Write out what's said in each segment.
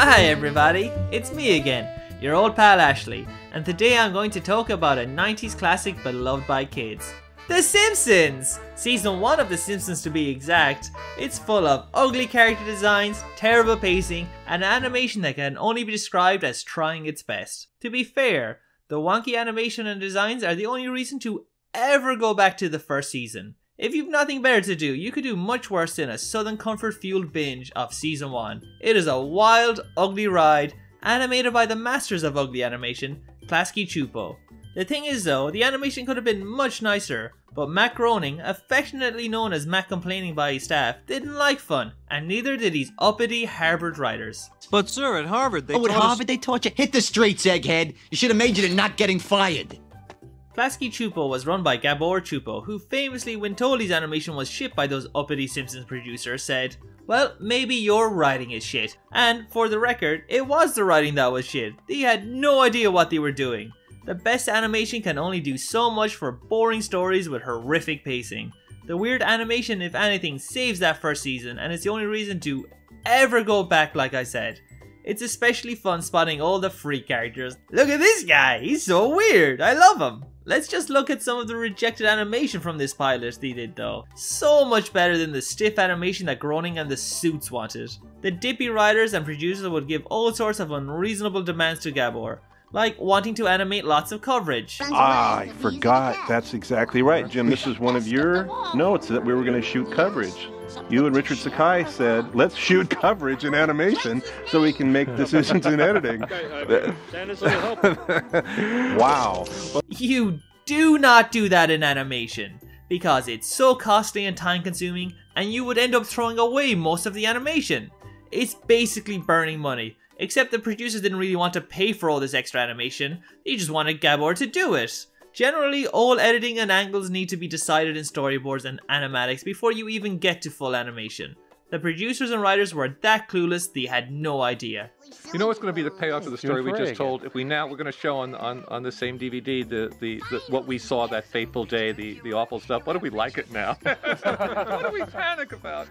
Hi everybody, it's me again, your old pal Ashley, and today I'm going to talk about a 90s classic beloved by kids. The Simpsons! Season 1 of The Simpsons to be exact. It's full of ugly character designs, terrible pacing, and animation that can only be described as trying its best. To be fair, the wonky animation and designs are the only reason to ever go back to the first season. If you've nothing better to do, you could do much worse than a Southern Comfort fueled binge of Season 1. It is a wild, ugly ride, animated by the masters of ugly animation, Klasky Csupó. The thing is though, the animation could have been much nicer, but Matt Groening, affectionately known as Matt Complaining by his staff, didn't like fun, and neither did his uppity Harvard writers. But sir, at Harvard they at Harvard they taught you? Hit the streets, egghead! You should have majored in not getting fired! Klasky Csupó was run by Gábor Csupó, who famously, when told his animation was shit by those uppity Simpsons producers, said, "Well, maybe your writing is shit." And, for the record, it was the writing that was shit. They had no idea what they were doing. The best animation can only do so much for boring stories with horrific pacing. The weird animation, if anything, saves that first season, and it's the only reason to ever go back, like I said. It's especially fun spotting all the freak characters. Look at this guy, he's so weird, I love him. Let's just look at some of the rejected animation from this pilot they did though. So much better than the stiff animation that Groening and the Suits wanted. The dippy writers and producers would give all sorts of unreasonable demands to Gábor, like wanting to animate lots of coverage. I forgot. That's exactly right, Jim. This is one of your notes that we were going to shoot coverage. You and Richard Sakai said, let's shoot coverage in animation so we can make decisions in editing. Wow. You do not do that in animation, because it's so costly and time consuming, and you would end up throwing away most of the animation. It's basically burning money, except the producers didn't really want to pay for all this extra animation, they just wanted Gábor to do it. Generally, all editing and angles need to be decided in storyboards and animatics before you even get to full animation. The producers and writers were that clueless they had no idea. You know what's going to be the payoff to the story we just told? If we're going to show on the same DVD the what we saw that fateful day, the awful stuff. What do we like it now? What do we panic about?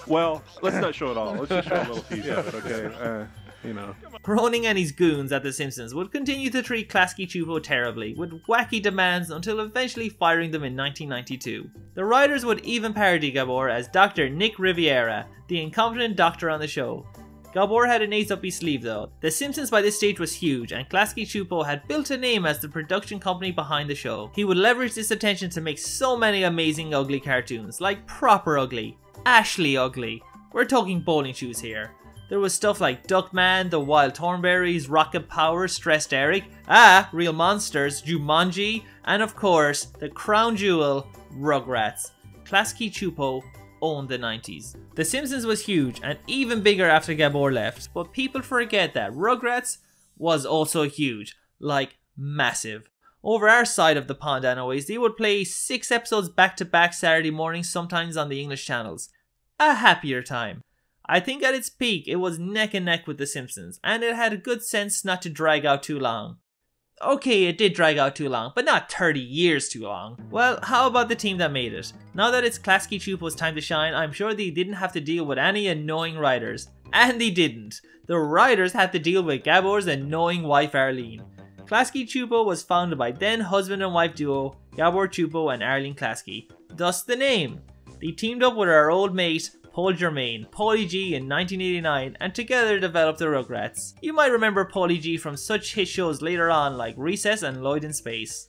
Well, let's not show it all. Let's just show a little piece of it, okay? You know. Groening and his goons at The Simpsons would continue to treat Klasky Csupó terribly, with wacky demands until eventually firing them in 1992. The writers would even parody Gábor as Dr. Nick Riviera, the incompetent doctor on the show. Gábor had an ace up his sleeve though. The Simpsons by this stage was huge, and Klasky Csupó had built a name as the production company behind the show. He would leverage this attention to make so many amazing ugly cartoons, like proper ugly, Ashley ugly. We're talking bowling shoes here. There was stuff like Duckman, The Wild Thornberrys, Rocket Power, Stressed Eric, Real Monsters, Jumanji, and of course, the crown jewel, Rugrats. Klasky Csupó owned the 90s. The Simpsons was huge and even bigger after Gábor left, but people forget that Rugrats was also huge, like massive. Over our side of the pond anyways, they would play 6 episodes back to back Saturday mornings, sometimes on the English channels. A happier time. I think at its peak it was neck and neck with The Simpsons, and it had a good sense not to drag out too long. Okay, it did drag out too long, but not 30 years too long. Well, how about the team that made it? Now that it's Klasky Csupó's time to shine, I'm sure they didn't have to deal with any annoying writers. And they didn't. The writers had to deal with Gábor's annoying wife Arlene. Klasky Csupó was founded by then husband and wife duo Gábor Csupó and Arlene Klasky, thus the name. They teamed up with our old mate Paul Germain, Paulie G in 1989, and together developed the Rugrats. You might remember Paulie G from such hit shows later on like Recess and Lloyd in Space.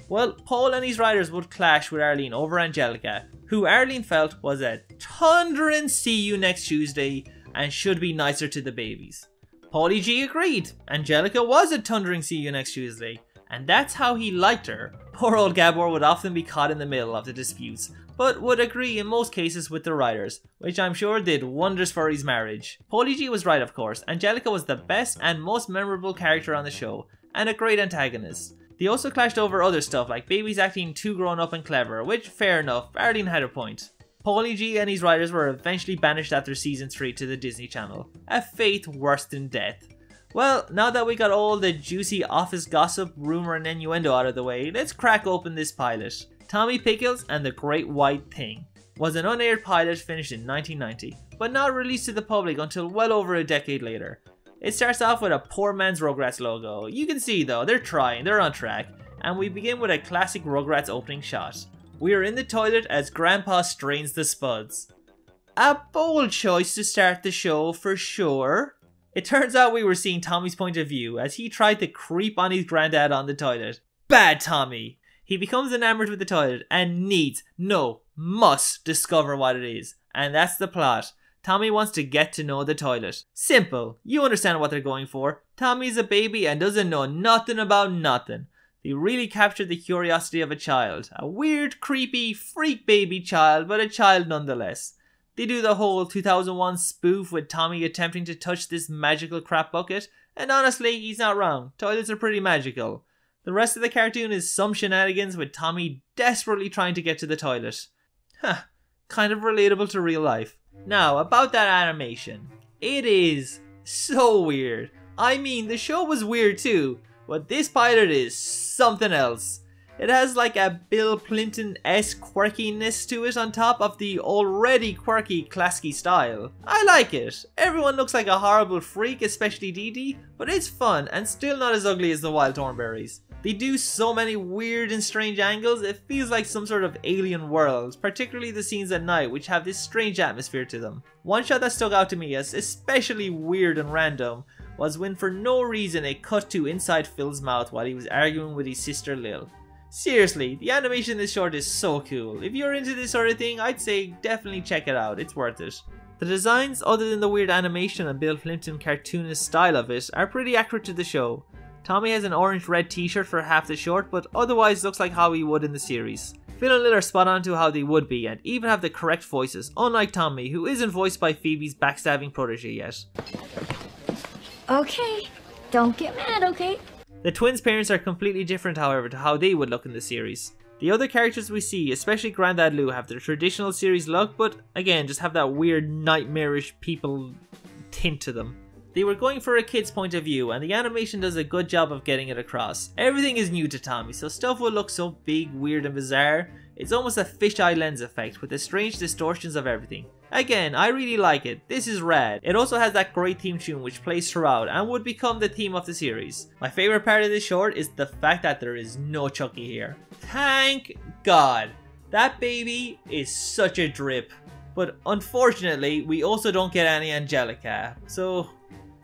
Well, Paul and his writers would clash with Arlene over Angelica, who Arlene felt was a thundering see you next Tuesday and should be nicer to the babies. Paulie G agreed. Angelica was a thundering see you next Tuesday, and that's how he liked her. Poor old Gábor would often be caught in the middle of the disputes, but would agree in most cases with the writers, which I'm sure did wonders for his marriage. Paulie G was right of course, Angelica was the best and most memorable character on the show, and a great antagonist. They also clashed over other stuff like babies acting too grown up and clever, which fair enough, Arlene had a point. Paulie G and his writers were eventually banished after season 3 to the Disney Channel, a fate worse than death. Well, now that we got all the juicy office gossip, rumor and innuendo out of the way, let's crack open this pilot. Tommy Pickles and the Great White Thing was an unaired pilot finished in 1990, but not released to the public until well over a decade later. It starts off with a poor man's Rugrats logo. You can see though, they're trying, they're on track. And we begin with a classic Rugrats opening shot. We are in the toilet as Grandpa strains the spuds. A bold choice to start the show for sure. It turns out we were seeing Tommy's point of view as he tried to creep on his granddad on the toilet. Bad Tommy! He becomes enamored with the toilet and must discover what it is. And that's the plot. Tommy wants to get to know the toilet. Simple. You understand what they're going for. Tommy's a baby and doesn't know nothing about nothing. They really captured the curiosity of a child. A weird, creepy, freak baby child, but a child nonetheless. They do the whole 2001 spoof with Tommy attempting to touch this magical crap bucket, and honestly, he's not wrong. Toilets are pretty magical. The rest of the cartoon is some shenanigans with Tommy desperately trying to get to the toilet. Kind of relatable to real life. Now, about that animation. It is so weird. I mean, the show was weird too, but this pilot is something else. It has like a Bill Clinton-esque quirkiness to it on top of the already quirky Klasky style. I like it. Everyone looks like a horrible freak, especially Dee Dee, but it's fun and still not as ugly as the Wild Thornberrys. They do so many weird and strange angles, it feels like some sort of alien world, particularly the scenes at night which have this strange atmosphere to them. One shot that stuck out to me as especially weird and random was when for no reason it cut to inside Phil's mouth while he was arguing with his sister Lil. Seriously, the animation in this short is so cool. If you're into this sort of thing, I'd say definitely check it out, it's worth it. The designs, other than the weird animation and Bill Clinton cartoonist style of it, are pretty accurate to the show. Tommy has an orange-red t-shirt for half the short, but otherwise looks like how he would in the series. Phil and Lil are spot on to how they would be, and even have the correct voices, unlike Tommy, who isn't voiced by Phoebe's backstabbing protege yet. Okay, don't get mad, okay? The twins' parents are completely different, however, to how they would look in the series. The other characters we see, especially Grandad Lou, have their traditional series look, but again, just have that weird, nightmarish people tint to them. They were going for a kid's point of view, and the animation does a good job of getting it across. Everything is new to Tommy, so stuff will look so big, weird and bizarre. It's almost a fisheye lens effect with the strange distortions of everything. Again, I really like it. This is rad. It also has that great theme tune which plays throughout and would become the theme of the series. My favourite part of this short is the fact that there is no Chucky here. Thank God. That baby is such a drip. But unfortunately, we also don't get any Angelica, so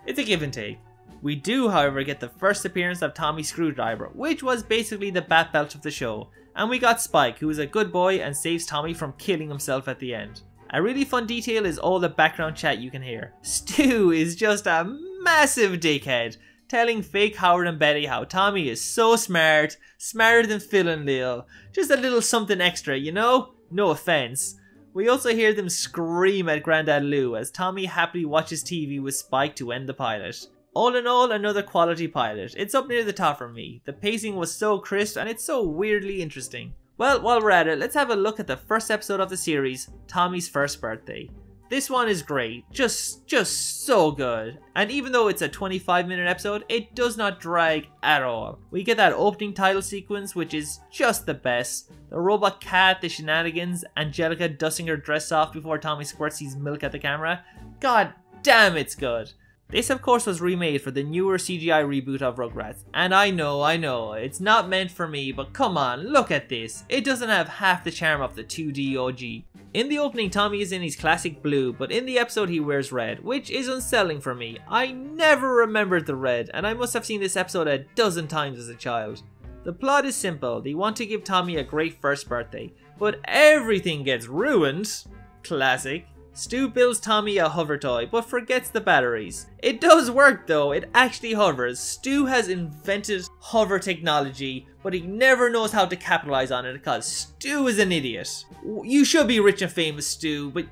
it's a give and take. We do, however, get the first appearance of Tommy Screwdriver, which was basically the bat belt of the show. And we got Spike, who is a good boy and saves Tommy from killing himself at the end. A really fun detail is all the background chat you can hear. Stu is just a massive dickhead, telling fake Howard and Betty how Tommy is so smart, smarter than Phil and Lil. Just a little something extra, you know? No offense. We also hear them scream at Grandad Lou as Tommy happily watches TV with Spike to end the pilot. All in all, another quality pilot. It's up near the top for me. The pacing was so crisp and it's so weirdly interesting. Well, while we're at it, let's have a look at the first episode of the series, Tommy's First Birthday. This one is great, just so good. And even though it's a 25-minute episode, it does not drag at all. We get that opening title sequence, which is just the best. The robot cat, the shenanigans, Angelica dusting her dress off before Tommy squirts his milk at the camera. God damn, it's good. This of course was remade for the newer CGI reboot of Rugrats, and I know, it's not meant for me, but come on, look at this. It doesn't have half the charm of the 2D OG. In the opening, Tommy is in his classic blue, but in the episode he wears red, which is unsettling for me. I never remembered the red, and I must have seen this episode a dozen times as a child. The plot is simple, they want to give Tommy a great first birthday, but everything gets ruined. Classic. Stu builds Tommy a hover toy, but forgets the batteries. It does work though, it actually hovers. Stu has invented hover technology, but he never knows how to capitalize on it because Stu is an idiot. You should be rich and famous, Stu, but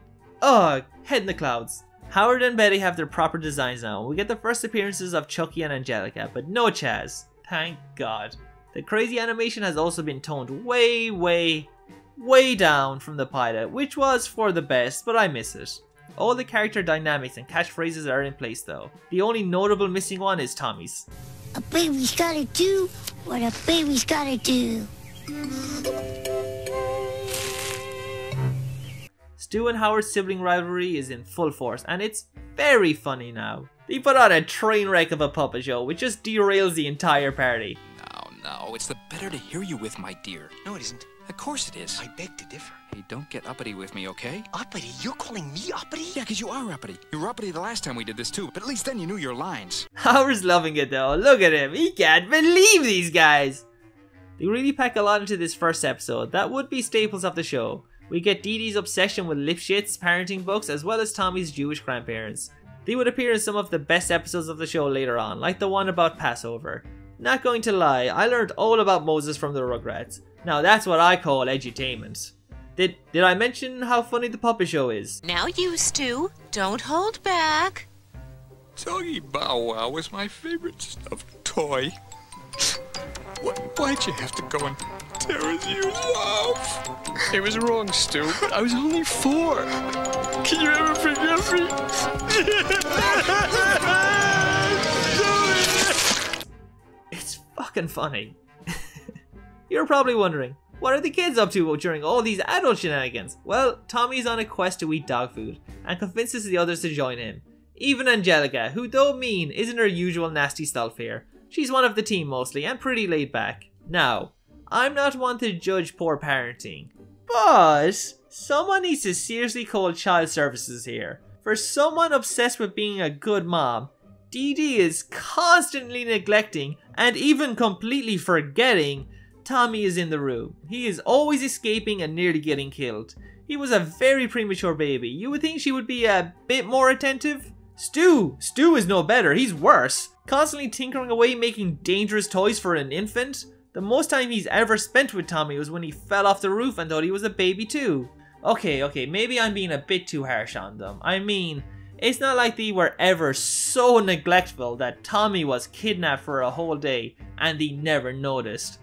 head in the clouds. Howard and Betty have their proper designs now. We get the first appearances of Chucky and Angelica, but no Chaz. Thank God. The crazy animation has also been toned way down from the pilot, which was for the best, but I miss it. All the character dynamics and catchphrases are in place though. The only notable missing one is Tommy's. A baby's gotta do what a baby's gotta do. Stu and Howard's sibling rivalry is in full force, and it's very funny now. They put on a train wreck of a puppet show, which just derails the entire party. No, it's the better to hear you with, my dear. No, it isn't. Of course it is. I beg to differ. Hey, don't get uppity with me, okay? Uppity? You're calling me uppity? Yeah, because you are uppity. You were uppity the last time we did this too, but at least then you knew your lines. Howard's loving it though. Look at him. He can't believe these guys. They really pack a lot into this first episode that would be staples of the show. We get Dee Dee's obsession with Lipschitz parenting books, as well as Tommy's Jewish grandparents. They would appear in some of the best episodes of the show later on, like the one about Passover. Not going to lie, I learned all about Moses from the Rugrats. Now that's what I call edutainment. Did I mention how funny the puppet show is? Now you, Stu, don't hold back. Doggy Bow Wow was my favorite stuffed toy. Why'd you have to go and tear his ears off? It was wrong, Stu, but I was only 4. Can you ever forgive me? It's fucking funny. You're probably wondering, what are the kids up to during all these adult shenanigans? Well, Tommy's on a quest to eat dog food and convinces the others to join him. Even Angelica, who though mean isn't her usual nasty self here. She's one of the team mostly and pretty laid back. Now, I'm not one to judge poor parenting, but someone needs to seriously call child services here. For someone obsessed with being a good mom, Dee Dee is constantly neglecting and even completely forgetting Tommy is in the room. He is always escaping and nearly getting killed. He was a very premature baby. You would think she would be a bit more attentive. Stu is no better, he's worse. Constantly tinkering away making dangerous toys for an infant. The most time he's ever spent with Tommy was when he fell off the roof and thought he was a baby too. Okay, maybe I'm being a bit too harsh on them. I mean, it's not like they were ever so neglectful that Tommy was kidnapped for a whole day and they never noticed.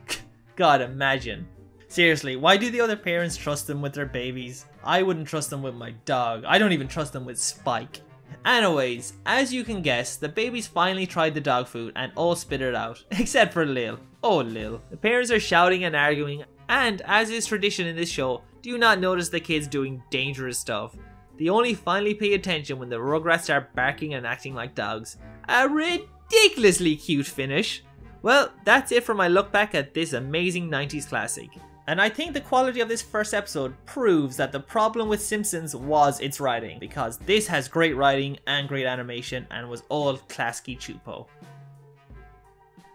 God, imagine. Seriously, why do the other parents trust them with their babies? I wouldn't trust them with my dog. I don't even trust them with Spike. Anyways, as you can guess, the babies finally tried the dog food and all spit it out. Except for Lil. Oh Lil. The parents are shouting and arguing, and as is tradition in this show, do not notice the kids doing dangerous stuff. They only finally pay attention when the Rugrats start barking and acting like dogs. A ridiculously cute finish. Well, that's it for my look back at this amazing 90s classic. And I think the quality of this first episode proves that the problem with Simpsons was its writing, because this has great writing and great animation and was all Klasky Csupó.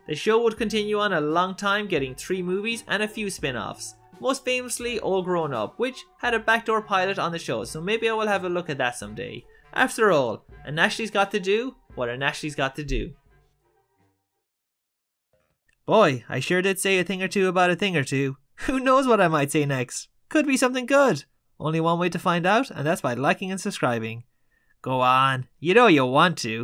The show would continue on a long time, getting 3 movies and a few spin-offs. Most famously All Grown Up, which had a backdoor pilot on the show, so maybe I will have a look at that someday. After all, an Ashley's got to do what an Ashley's got to do. Boy, I sure did say a thing or two about a thing or two. Who knows what I might say next? Could be something good. Only one way to find out, and that's by liking and subscribing. Go on, you know you want to.